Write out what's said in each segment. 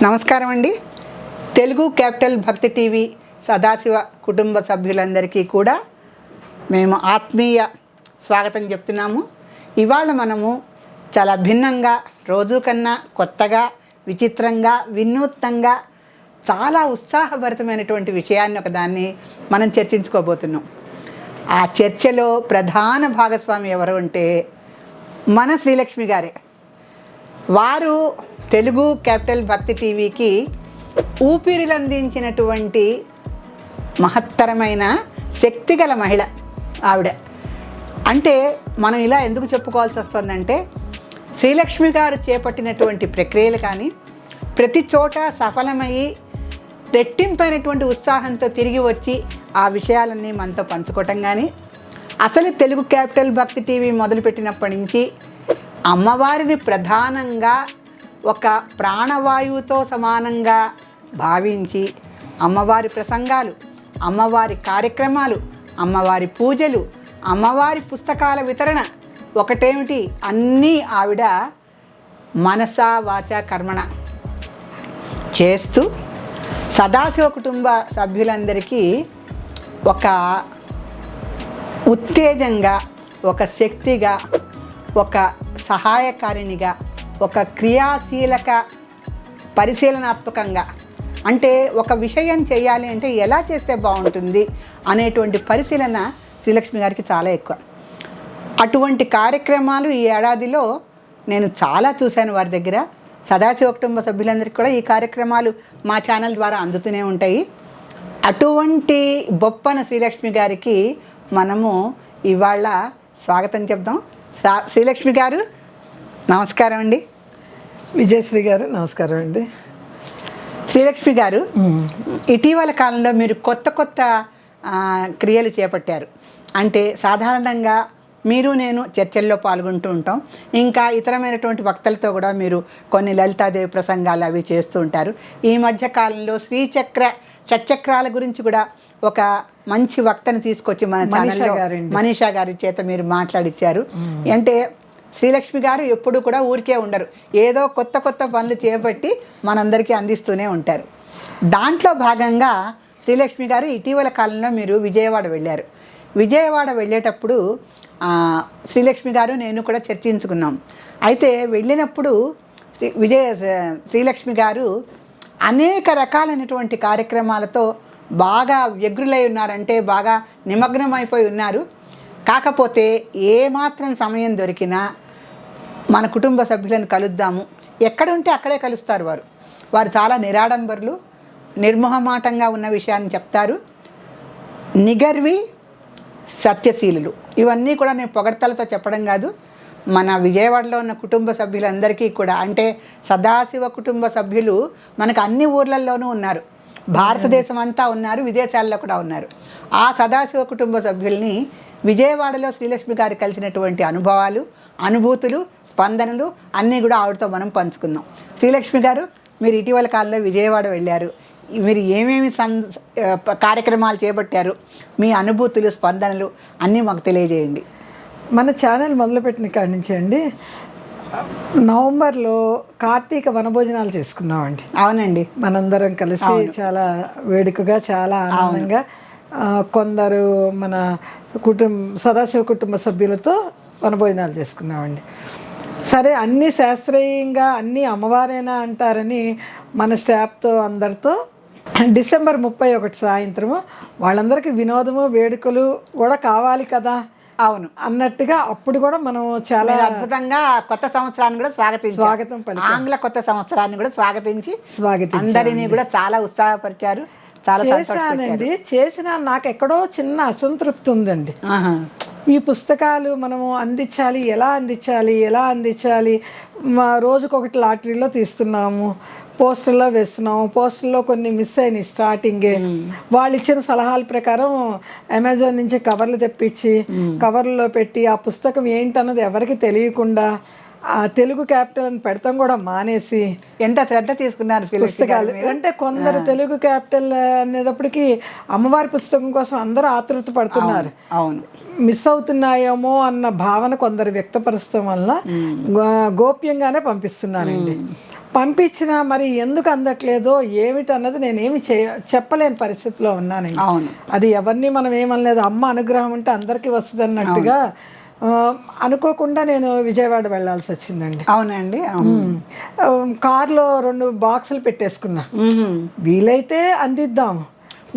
నమస్కారం అండి. తెలుగు క్యాపిటల్ భక్తి టీవీ సదాశివ కుటుంబ సభ్యులందరికీ కూడా మేము ఆత్మీయ స్వాగతం చెప్తున్నాము. ఇవాళ మనము చాలా భిన్నంగా, రోజు కన్నా కొత్తగా, విచిత్రంగా, వినూత్నంగా, చాలా ఉత్సాహభరితమైనటువంటి విషయాన్ని ఒకదాన్ని మనం చర్చించుకోబోతున్నాం. ఆ చర్చలో ప్రధాన భాగస్వామి ఎవరు అంటే మన శ్రీలక్ష్మి గారే. వారు తెలుగు క్యాపిటల్ భక్తి టీవీకి ఊపిరిలందించినటువంటి మహత్తరమైన శక్తిగల మహిళ ఆవిడ. అంటే మనం ఇలా ఎందుకు చెప్పుకోవాల్సి వస్తుందంటే, శ్రీలక్ష్మి గారు చేపట్టినటువంటి ప్రక్రియలు కానీ ప్రతి చోట సఫలమయ్యి రెట్టింపైనటువంటి ఉత్సాహంతో తిరిగి వచ్చి ఆ విషయాలన్నీ మనతో పంచుకోవటం కానీ, అసలు తెలుగు క్యాపిటల్ భక్తి టీవీ మొదలుపెట్టినప్పటి నుంచి అమ్మవారిని ప్రధానంగా ఒక ప్రాణవాయువుతో సమానంగా భావించి అమ్మవారి ప్రసంగాలు, అమ్మవారి కార్యక్రమాలు, అమ్మవారి పూజలు, అమ్మవారి పుస్తకాల వితరణ ఒకటేమిటి అన్నీ ఆవిడ మనసా వాచ కర్మణ చేస్తూ సదాశివ కుటుంబ సభ్యులందరికీ ఒక ఉత్తేజంగా, ఒక శక్తిగా, ఒక సహాయకారిణిగా, ఒక క్రియాశీలక పరిశీలనాత్మకంగా, అంటే ఒక విషయం చేయాలి అంటే ఎలా చేస్తే బాగుంటుంది అనేటువంటి పరిశీలన శ్రీలక్ష్మి గారికి చాలా ఎక్కువ. అటువంటి కార్యక్రమాలు ఈ ఏడాదిలో నేను చాలా చూశాను వారి దగ్గర. సదాశివ కుటుంబ సభ్యులందరికీ కూడా ఈ కార్యక్రమాలు మా ఛానల్ ద్వారా అందుతూనే ఉంటాయి. అటువంటి బొప్పన శ్రీలక్ష్మి గారికి మనము ఇవాళ స్వాగతం చెప్దాం. శ్రీలక్ష్మి గారు నమస్కారం అండి. విజయశ్రీ గారు నమస్కారం అండి. శ్రీలక్ష్మి గారు, ఇటీవల కాలంలో మీరు కొత్త క్రియలు చేపట్టారు. అంటే సాధారణంగా మీరు నేను చర్చల్లో పాల్గొంటూ ఉంటాం. ఇంకా ఇతరమైనటువంటి వక్తలతో కూడా మీరు కొన్ని లలితాదేవి ప్రసంగాలు అవి చేస్తూ ఉంటారు. ఈ మధ్య కాలంలో షట్చక్రాల గురించి కూడా ఒక మంచి వక్తని తీసుకొచ్చి మన ఛానల్లో మనీషా గారి చేత మీరు మాట్లాడిచ్చారు. అంటే శ్రీలక్ష్మి గారు ఎప్పుడు కూడా ఊరికే ఉండరు, ఏదో కొత్త పనులు చేపట్టి మనందరికీ అందిస్తూనే ఉంటారు. దాంట్లో భాగంగా శ్రీలక్ష్మి గారు ఇటీవల కాలంలో మీరు విజయవాడ వెళ్ళారు. విజయవాడ వెళ్ళేటప్పుడు శ్రీలక్ష్మి గారు నేను కూడా చర్చించుకున్నాం. అయితే వెళ్ళినప్పుడు శ్రీలక్ష్మి గారు అనేక రకాలైనటువంటి కార్యక్రమాలతో బాగా వ్యగ్రులై ఉన్నారంటే బాగా నిమగ్నం అయిపోయి ఉన్నారు. కాకపోతే ఏమాత్రం సమయం దొరికినా మన కుటుంబ సభ్యులను కలుద్దాము, ఎక్కడ ఉంటే అక్కడే కలుస్తారు. వారు చాలా నిరాడంబరులు, నిర్మోహమాటంగా ఉన్న విషయాన్ని చెప్తారు. నిగర్వి, సత్యశీలులు. ఇవన్నీ కూడా నేను పొగడ్తలతో చెప్పడం కాదు, మన విజయవాడలో ఉన్న కుటుంబ సభ్యులందరికీ కూడా, అంటే సదాశివ కుటుంబ సభ్యులు మనకు అన్ని ఊర్లలోనూ ఉన్నారు, భారతదేశం అంతా ఉన్నారు, విదేశాల్లో కూడా ఉన్నారు. ఆ సదాశివ కుటుంబ సభ్యుల్ని విజయవాడలో శ్రీలక్ష్మి గారు కలిసినటువంటి అనుభవాలు, అనుభూతులు, స్పందనలు అన్నీ కూడా ఆవిడతో మనం పంచుకుందాం. శ్రీలక్ష్మి గారు, మీరు ఇటీవల కాలంలో విజయవాడ వెళ్ళారు. మీరు ఏమేమి కార్యక్రమాలు చేపట్టారు, మీ అనుభూతులు, స్పందనలు అన్నీ మాకు తెలియజేయండి. మన ఛానల్ మొదలుపెట్టిన కాడి నుంచి అండి, నవంబర్లో కార్తీక వనభోజనాలు చేసుకున్నామండి. అవునండి, మనందరం కలిసి చాలా వేడుకగా, చాలా ఆనందంగా, కొందరు మన సదాశివ కుటుంబ సభ్యులతో వనభోజనాలు చేసుకున్నామండి. సరే, అన్నీ శాస్త్రీయంగా అన్నీ అమ్మవారేనా అంటారని మన స్టాఫ్తో అందరితో డిసెంబర్ 31 సాయంత్రము వాళ్ళందరికీ వినోదము, వేడుకలు కూడా కావాలి కదా, అవును అన్నట్టుగా అప్పుడు కూడా మనం చాలా అద్భుతంగా కొత్త సంవత్సరాన్ని కూడా స్వాగతం పలికాం. ఆంగ్ల కొత్త సంవత్సరాన్ని కూడా స్వాగతించి అందరినీ కూడా చాలా ఉత్సాహపరిచారు. చాలా చేశానండి. చేసిన నాకు ఎక్కడో చిన్న అసంతృప్తి ఉందండి. ఈ పుస్తకాలు మనము అందించాలి, ఎలా అందించాలి, రోజుకొకటి లాటరీలో తీస్తున్నాము, పోస్టర్లో వేస్తున్నాము, పోస్టర్లో కొన్ని మిస్ అయినాయి స్టార్టింగే. వాళ్ళు ఇచ్చిన సలహాల ప్రకారం అమెజాన్ నుంచి కవర్లు తెప్పించి కవర్లో పెట్టి ఆ పుస్తకం ఏంటన్నది ఎవరికి తెలియకుండా తెలుగు క్యాపిటల్ అని పెడతాం కూడా మానేసి ఎంత శ్రద్ధ తీసుకున్నారు పుస్తకాలు. అంటే కొందరు తెలుగు క్యాపిటల్ అనేటప్పటికి అమ్మవారి పుస్తకం కోసం అందరూ ఆతృత పడుతున్నారు. అవును, మిస్ అవుతున్నాయేమో అన్న భావన కొందరు వ్యక్తపరచడం వలన గోప్యంగానే పంపిస్తున్నారండి. పంపించినా మరి ఎందుకు అందట్లేదో ఏమిటన్నది నేనేమి చెప్పలేని పరిస్థితిలో ఉన్నానండి. అవును. అది ఎవరిని మనం ఏమనలేదు, అమ్మ అనుగ్రహం ఉంటే అందరికీ వస్తుంది అన్నట్టుగా అనుకోకుండా నేను విజయవాడ వెళ్ళాల్సి వచ్చిందండి. అవునండి. కార్లో 2 బాక్సులు పెట్టేసుకున్నా, వీలైతే అందిద్దాం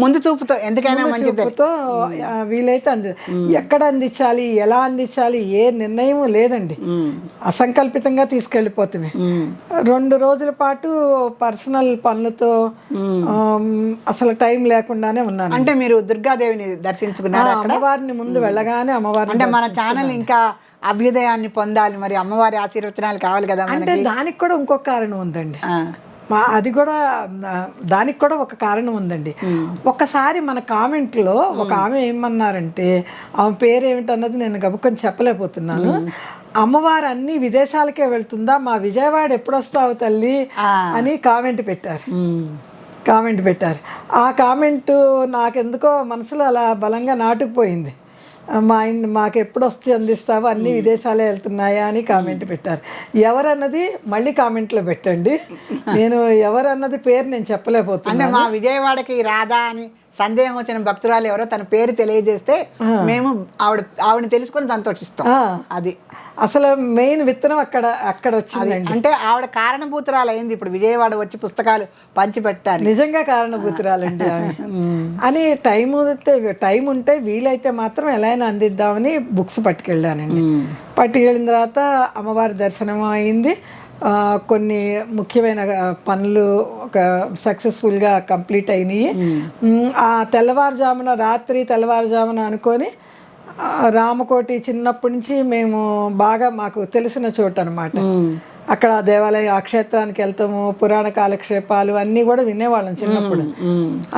ముందు చూపుతో, ఎందుకైనా మంచిది చూపుతో వీలైతే ఎక్కడ అందించాలి, ఎలా అందించాలి, ఏ నిర్ణయం లేదండి, అసంకల్పితంగా తీసుకెళ్ళిపోతుంది. 2 రోజుల పాటు పర్సనల్ పనులతో అసలు టైం లేకుండానే ఉన్నాను. అంటే మీరు దుర్గాదేవిని దర్శించుకున్నారు, అమ్మవారిని ముందు వెళ్ళగానే అమ్మవారిని. అంటే మన ఛానల్ ఇంకా అభ్యుదయాన్ని పొందాలి, మరి అమ్మవారి ఆశీర్వచనాలు కావాలి కదా. అంటే దానికి కూడా ఇంకొక కారణం ఉందండి, అది కూడా దానికి కూడా ఒక కారణం ఉందండి. ఒకసారి మన కామెంట్లో ఒక ఆమె ఏమన్నారంటే, ఆమె పేరు ఏమిటన్నది నేను గబుకొని చెప్పలేకపోతున్నాను, అమ్మవారు అన్ని విదేశాలకే వెళ్తుందా, మా విజయవాడ ఎప్పుడొస్తావు తల్లి అని కామెంట్ పెట్టారు. ఆ కామెంటు నాకెందుకో మనసులో అలా బలంగా నాటుకుపోయింది. మాకు ఎప్పుడు వస్తే అందిస్తావు, అన్ని విదేశాలే వెళ్తున్నాయా అని కామెంట్ పెట్టారు. ఎవరన్నది మళ్ళీ కామెంట్లో పెట్టండి, నేను ఎవరన్నది పేరు నేను చెప్పలేకపోతున్నాను. అంటే మా విజయవాడకి రాదా అని సందేహం వచ్చిన భక్తురాలు ఎవరో తన పేరు తెలియజేస్తే మేము ఆవిడని తెలుసుకొని సంతోషిస్తాం. అది అసలు మెయిన్ విత్తనం అక్కడ వచ్చింది. అంటే ఆవిడ కారణభూతురాలు అయింది ఇప్పుడు విజయవాడ వచ్చి పుస్తకాలు పంచిపెట్టారు. నిజంగా కారణభూతురాలండి అని టైం ఉంటే వీలైతే మాత్రం ఎలా అయినా అందిద్దామని బుక్స్ పట్టుకెళ్ళానండి. పట్టుకెళ్ళిన తర్వాత అమ్మవారి దర్శనం అయింది, కొన్ని ముఖ్యమైన పనులు ఒక సక్సెస్ఫుల్గా కంప్లీట్ అయినాయి. ఆ తెల్లవారుజామున అనుకొని రామకోటి చిన్నప్పటి నుంచి మేము బాగా మాకు తెలిసిన చోటు అనమాట. అక్కడ దేవాలయం, ఆ క్షేత్రానికి వెళ్తాము, పురాణ కాలక్షేపాలు అన్నీ కూడా వినేవాళ్ళం చిన్నప్పుడు.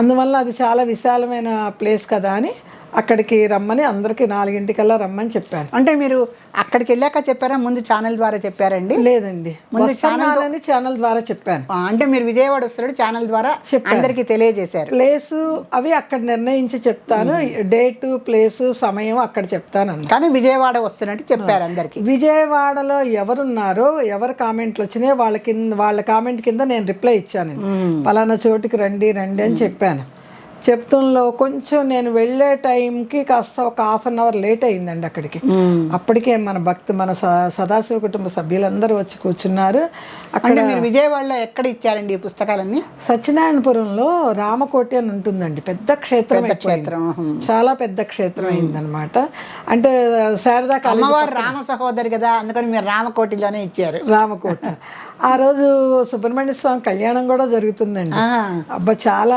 అందువల్ల అది చాలా విశాలమైన ప్లేస్ కదా అని అక్కడికి రమ్మని అందరికి 4 రమ్మని చెప్పాను. అంటే మీరు అక్కడికి వెళ్ళాక చెప్పారా, ముందు ఛానల్ ద్వారా చెప్పారండి? లేదండి, ముందు ఛానల్ ద్వారా చెప్పాను. అంటే మీరు విజయవాడ వస్తున్నాడు ఛానల్ ద్వారా అందరికి తెలియజేశారు. ప్లేసు అవి అక్కడ నిర్ణయించి చెప్తాను, డేటు ప్లేసు సమయం అక్కడ చెప్తాను. కానీ విజయవాడ వస్తున్నట్టు చెప్పారు అందరికి. విజయవాడలో ఎవరున్నారో, ఎవరు కామెంట్లు వచ్చినాయో వాళ్ళ కామెంట్ కింద నేను రిప్లై ఇచ్చాను, పలానా చోటుకి రండి అని చెప్పాను. చెప్తుల్లో కొంచెం నేను వెళ్ళే టైంకి కాస్త ఒక 1/2 అవర్ లేట్ అయిందండి అక్కడికి. అప్పటికే మన సదాశివ కుటుంబ సభ్యులందరూ వచ్చి కూర్చున్నారు. అంటే మీరు విజయవాడలో ఎక్కడ ఇచ్చారండి ఈ పుస్తకాలన్నీ? సత్యనారాయణపురంలో రామకోటి అని ఉంటుందండి, పెద్ద క్షేత్రం, చాలా పెద్ద క్షేత్రం అయిందనమాట. అంటే శారదా అమ్మవారు రామ సహోదరి కదా, అందుకని మీరు రామకోటిలోనే ఇచ్చారు. రామకోటి ఆ రోజు సుబ్రహ్మణ్య స్వామి కళ్యాణం కూడా జరుగుతుందండి. అబ్బా చాలా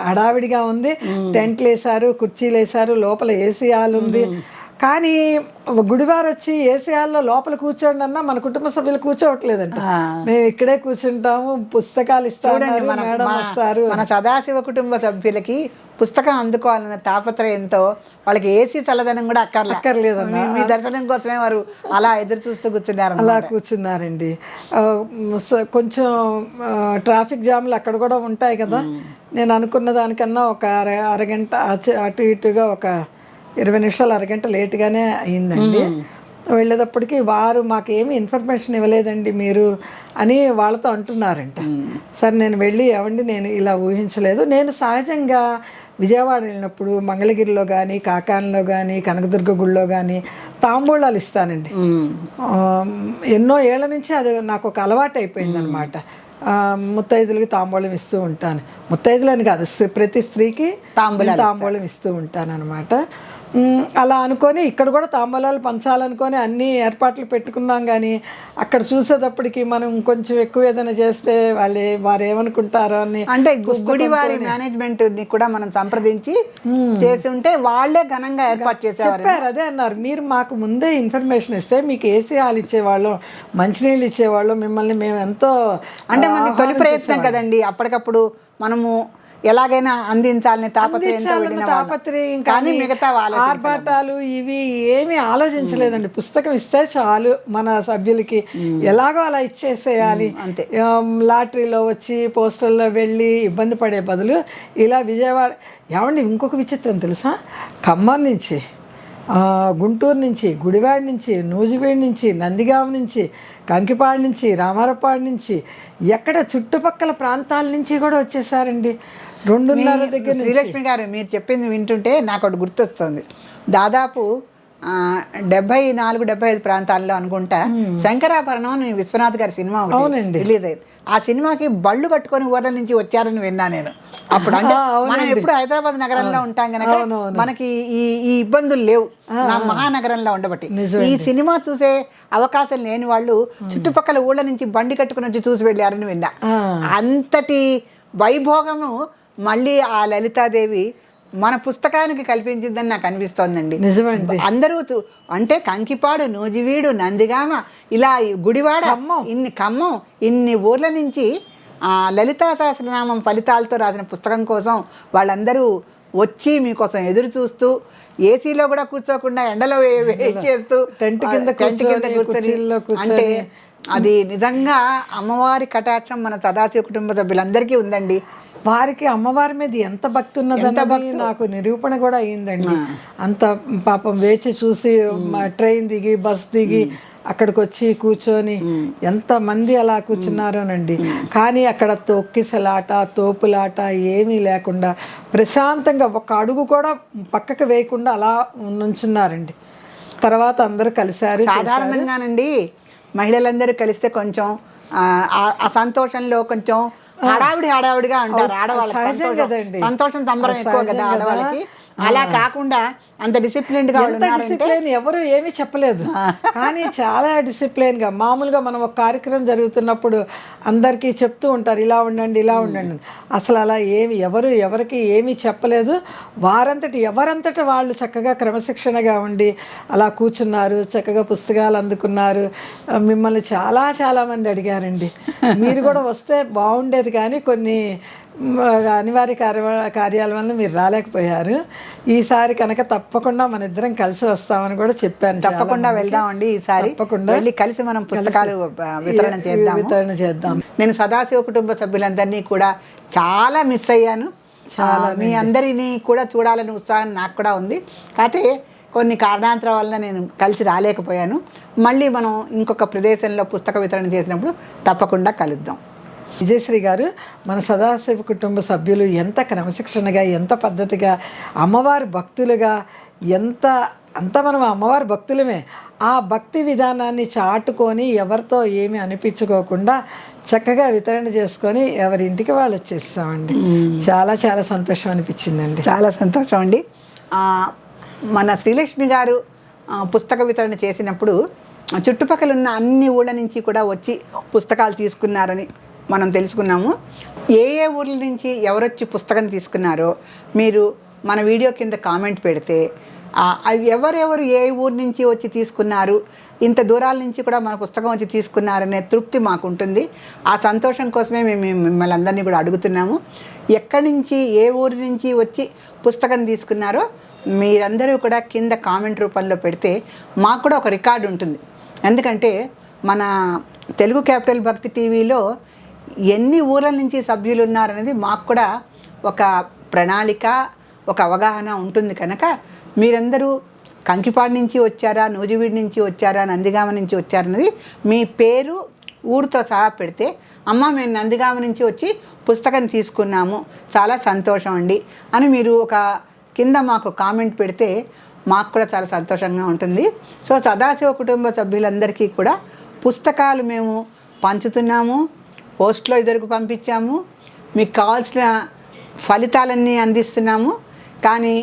హడావిడిగా ఉంది, టెంట్లు వేసారు, కుర్చీలు వేసారు, లోపల ఏసీ హాల్ ఉంది. కానీ గుడివారు వచ్చి ఏసీ హాల్లో లోపల కూర్చోండి అన్నా మన కుటుంబ సభ్యులు కూర్చోవట్లేదంట. మేము ఇక్కడే కూర్చుంటాము, పుస్తకాలు ఇస్తాము, మేడం వస్తారు. మన సదాశివ కుటుంబ సభ్యులకి పుస్తకం అందుకోవాలన్న తాపత్రయంతో వాళ్ళకి ఏసీ చల్లదనం కూడా అక్కర్లేదన్న, మీ దర్శనం కోసమే వారు అలా ఎదురు చూస్తూ కూర్చున్నారు. అలా కూర్చున్నారండి. కొంచెం ట్రాఫిక్ జామ్లు అక్కడ కూడా ఉంటాయి కదా, నేను అనుకున్న దానికన్నా ఒక అరగంట అటు ఇటుగా ఒక 20 నిమిషాలు అరగంట లేటుగానే అయిందండి. వెళ్ళేటప్పటికి వారు మాకేమి ఇన్ఫర్మేషన్ ఇవ్వలేదండి మీరు అని వాళ్ళతో అంటున్నారంట. సరే నేను వెళ్ళి ఏమండి నేను ఇలా ఊహించలేదు, నేను సహజంగా విజయవాడ వెళ్ళినప్పుడు మంగళగిరిలో కానీ, కాకానిలో కానీ, కనకదుర్గ గుడిలో కానీ తాంబూలాలు ఇస్తానండి. ఎన్నో ఏళ్ల నుంచి అది నాకు ఒక అలవాటు అయిపోయింది అనమాట. ముత్తైదులకి తాంబూలం ఇస్తూ ఉంటాను, ముత్తైదులని కాదు, ప్రతి స్త్రీకి తాంబూలం ఇస్తూ ఉంటాను అనమాట. అలా అనుకొని ఇక్కడ కూడా తాంబూలాలు పంచాలనుకొని అన్ని ఏర్పాట్లు పెట్టుకున్నాం. కానీ అక్కడ చూసేటప్పటికి మనం కొంచెం ఎక్కువ ఏదైనా చేస్తే వారు ఏమనుకుంటారో అని, అంటే గుడివారి మేనేజ్మెంట్ కూడా మనం సంప్రదించి చేసి ఉంటే వాళ్ళే ఘనంగా ఏర్పాటు చేసేవారు. అదే అన్నారు, మీరు మాకు ముందే ఇన్ఫర్మేషన్ ఇస్తే మీకు ఏసీ హాల్ ఇచ్చేవాళ్ళం, మంచినీళ్ళు ఇచ్చేవాళ్ళం, మిమ్మల్ని మేము ఎంతో, అంటే మనకి తొలి ప్రయత్నం కదండి, అప్పటికప్పుడు మనము ఎలాగైనా అందించాలని తాపత్రయం, కానీ మిగతా ఆర్భాటాలు ఇవి ఏమీ ఆలోచించలేదండి. పుస్తకం ఇస్తే చాలు మన సభ్యులకి, ఎలాగో అలా ఇచ్చేసేయాలి. అంతే. లాటరీలో వచ్చి పోస్టల్లో వెళ్ళి ఇబ్బంది పడే బదులు ఇలా విజయవాడ. ఏమండి ఇంకొక విచిత్రం తెలుసా, ఖమ్మం నుంచి, గుంటూరు నుంచి, గుడివాడ నుంచి, నూజివీడు నుంచి, నందిగామ నుంచి, కంకిపాడు నుంచి, రామారపాడు నుంచి, ఎక్కడ చుట్టుపక్కల ప్రాంతాల నుంచి కూడా వచ్చేసారండి. 2:30 దగ్గర నుంచి. శ్రీలక్ష్మి గారు మీరు చెప్పింది వింటుంటే నాకు ఒకటి గుర్తొస్తుంది. దాదాపు 74-75 ప్రాంతాల్లో అనుకుంటా శంకరాభరణం అని విశ్వనాథ్ గారి సినిమా ఒకటి రిలీజ్ అయింది. ఆ సినిమాకి బళ్ళు కట్టుకొని ఊర్ల నుంచి వచ్చారని విన్నా నేను. అప్పుడు అంటే మనం ఎప్పుడు హైదరాబాద్ నగరంలో ఉంటాం కనుక మనకి ఈ ఇబ్బందులు లేవు, నా మహానగరంలో ఉండబట్టి. ఈ సినిమా చూసే అవకాశం లేని వాళ్ళు చుట్టుపక్కల ఊళ్ళ నుంచి బండి కట్టుకుని వచ్చి చూసి వెళ్ళారని విన్నా. అంతటి వైభోగము మళ్ళీ ఆ లలితాదేవి మన పుస్తకానికి కల్పించిందని నాకు అనిపిస్తోందండి. నిజమండి. అందరూ అంటే కంకిపాడు, నూజివీడు, నందిగామ, ఇలా గుడివాడ, ఖమ్మం ఇన్ని ఊర్ల నుంచి లలితా సహస్రనామం ఫలితాలతో రాసిన పుస్తకం కోసం వాళ్ళందరూ వచ్చి మీకోసం ఎదురు చూస్తూ, ఏసీలో కూడా కూర్చోకుండా ఎండలో వెయిట్ చేస్తూ టెంట్ కింద కూర్చొని, అంటే అది నిజంగా అమ్మవారి కటాక్షం మన సదాశివ కుటుంబ సభ్యులందరికీ ఉందండి. వారికి అమ్మవారి మీద ఎంత భక్తి ఉన్నదని నాకు నిరూపణ కూడా అయ్యిందండి. అంత పాపం వేచి చూసి ట్రైన్ దిగి బస్ దిగి అక్కడికి వచ్చి కూర్చొని ఎంతమంది అలా కూర్చున్నారోనండి. కానీ అక్కడ తొక్కిసలాట, తోపులాట ఏమీ లేకుండా ప్రశాంతంగా ఒక అడుగు కూడా పక్కకు వేయకుండా అలా నుంచున్నారండి. తర్వాత అందరూ కలిశారు. సాధారణంగానండి మహిళలందరూ కలిస్తే కొంచెం ఆ సంతోషంలో కొంచెం హడావిడిగా ఉంటారు ఆడవాళ్ళు. సంతోషం సంబరం ఎక్కువ కదా ఆడవాళ్ళకి. అలా కాకుండా అంత డిసిప్లిన్డ్గా డిసిప్లిన్ ఎవరు ఏమీ చెప్పలేదు, కానీ చాలా డిసిప్లిన్గా మామూలుగా మనం ఒక కార్యక్రమం జరుగుతున్నప్పుడు అందరికీ చెప్తూ ఉంటారు ఇలా ఉండండి ఇలా ఉండండి. అసలు అలా ఎవరికి ఏమీ చెప్పలేదు. ఎవరంతటి వాళ్ళు చక్కగా క్రమశిక్షణగా ఉండి అలా కూర్చున్నారు, చక్కగా పుస్తకాలు అందుకున్నారు. మిమ్మల్ని చాలామంది అడిగారండి మీరు కూడా వస్తే బాగుండేది, కానీ కొన్ని అనివార్య కార్యాల వల్ల మీరు రాలేకపోయారు. ఈసారి కనుక తప్పకుండా మన ఇద్దరం కలిసి వస్తామని కూడా చెప్పాను. తప్పకుండా వెళ్దామండి ఈసారి, తప్పకుండా వెళ్ళి కలిసి మనం పుస్తకాలు వితరణ చేద్దాం. నేను సదాశివ కుటుంబ సభ్యులందరినీ కూడా చాలా మిస్ అయ్యాను. మీ అందరినీ కూడా చూడాలని ఉత్సాహం నాకు కూడా ఉంది. కాకపోతే కొన్ని కారణాంతరాల వల్ల నేను కలిసి రాలేకపోయాను. మళ్ళీ మనం ఇంకొక ప్రదేశంలో పుస్తక వితరణ చేసినప్పుడు తప్పకుండా కలుద్దాం. విజయశ్రీ గారు, మన సదాశివ కుటుంబ సభ్యులు ఎంత క్రమశిక్షణగా, ఎంత పద్ధతిగా, అమ్మవారి భక్తులుగా, అంత మనం అమ్మవారి భక్తులమే. ఆ భక్తి విధానాన్ని చాటుకొని ఎవరితో ఏమీ అనిపించుకోకుండా చక్కగా వితరణ చేసుకొని ఎవరింటికి వాళ్ళు వచ్చేస్తామండి. చాలా సంతోషం అనిపించిందండి. చాలా సంతోషం అండి. మన శ్రీలక్ష్మి గారు పుస్తక వితరణ చేసినప్పుడు చుట్టుపక్కల ఉన్న అన్ని ఊళ్ళ నుంచి కూడా వచ్చి పుస్తకాలు తీసుకున్నారని మనం తెలుసుకున్నాము. ఏ ఊర్ల నుంచి ఎవరొచ్చి పుస్తకం తీసుకున్నారో మీరు మన వీడియో కింద కామెంట్ పెడితే ఎవరెవరు ఏ ఊరు నుంచి వచ్చి తీసుకున్నారు, ఇంత దూరాల నుంచి కూడా మన పుస్తకం వచ్చి తీసుకున్నారనే తృప్తి మాకు ఉంటుంది. ఆ సంతోషం కోసమే మేము మిమ్మల్ని అందరినీ కూడా అడుగుతున్నాము. ఎక్కడి నుంచి ఏ ఊరి నుంచి వచ్చి పుస్తకం తీసుకున్నారో మీరందరూ కూడా కింద కామెంట్ రూపంలో పెడితే మాకు కూడా ఒక రికార్డు ఉంటుంది. ఎందుకంటే మన తెలుగు క్యాపిటల్ భక్తి టీవీలో ఎన్ని ఊర్ల నుంచి సభ్యులు ఉన్నారనేది మాకు కూడా ఒక ప్రణాళిక, ఒక అవగాహన ఉంటుంది. కనుక మీరందరూ కంకిపాడు నుంచి వచ్చారా, నూజివీడు నుంచి వచ్చారా, నందిగామ నుంచి వచ్చారన్నది మీ పేరు ఊరితో సహా పెడితే, అమ్మ మేము నందిగామ నుంచి వచ్చి పుస్తకం తీసుకున్నాము, చాలా సంతోషం అండి అని మీరు ఒక కింద మాకు కామెంట్ పెడితే మాకు కూడా చాలా సంతోషంగా ఉంటుంది. సో సదాశివ కుటుంబ సభ్యులందరికీ కూడా పుస్తకాలు మేము పంచుతున్నాము, పోస్ట్లో ఇద్దరికి పంపించాము, మీకు కావాల్సిన ఫలితాలన్నీ అందిస్తున్నాము. కానీ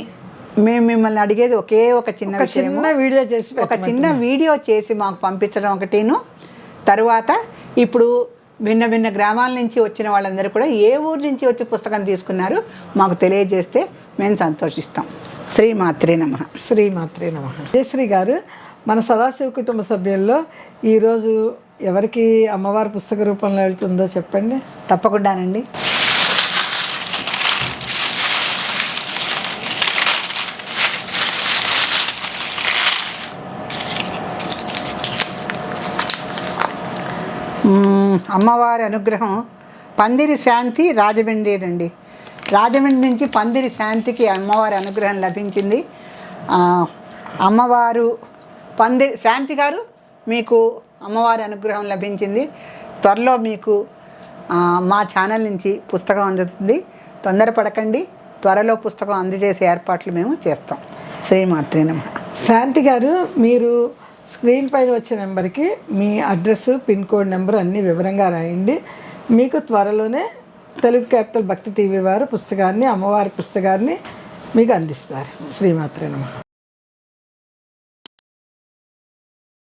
మేము మిమ్మల్ని అడిగేది ఒకే ఒక చిన్న వీడియో చేసి మాకు పంపించడం ఒకటిను, తరువాత ఇప్పుడు భిన్న గ్రామాల నుంచి వచ్చిన వాళ్ళందరూ కూడా ఏ ఊరు నుంచి వచ్చి పుస్తకం తీసుకున్నారు మాకు తెలియజేస్తే మేము సంతోషిస్తాం. శ్రీమాత్రే నమః. శ్రీమాత్రే నమః. జయశ్రీ గారు, మన సదాశివ కుటుంబ సభ్యుల్లో ఈరోజు ఎవరికి అమ్మవారి పుస్తక రూపంలో వెళ్తుందో చెప్పండి. తప్పకుండానండి. అమ్మవారి అనుగ్రహం పందిరి శాంతి రాజమండ్రి అండి. రాజమండ్రి నుంచి పందిరి శాంతికి అమ్మవారి అనుగ్రహం లభించింది. అమ్మవారు శాంతి గారు మీకు అమ్మవారి అనుగ్రహం లభించింది. త్వరలో మీకు మా ఛానల్ నుంచి పుస్తకం అందుతుంది. తొందరపడకండి, త్వరలో పుస్తకం అందజేసే ఏర్పాట్లు మేము చేస్తాం. శ్రీమాత్రే నమః. శాంతి గారు, మీరు స్క్రీన్ పైన వచ్చే నెంబర్కి మీ అడ్రస్, పిన్ కోడ్ నెంబర్ అన్నీ వివరంగా రాయండి. మీకు త్వరలోనే తెలుగు క్యాపిటల్ భక్తి టీవీ వారు పుస్తకాన్ని, అమ్మవారి పుస్తకాన్ని మీకు అందిస్తారు. శ్రీమాత్రే నమః.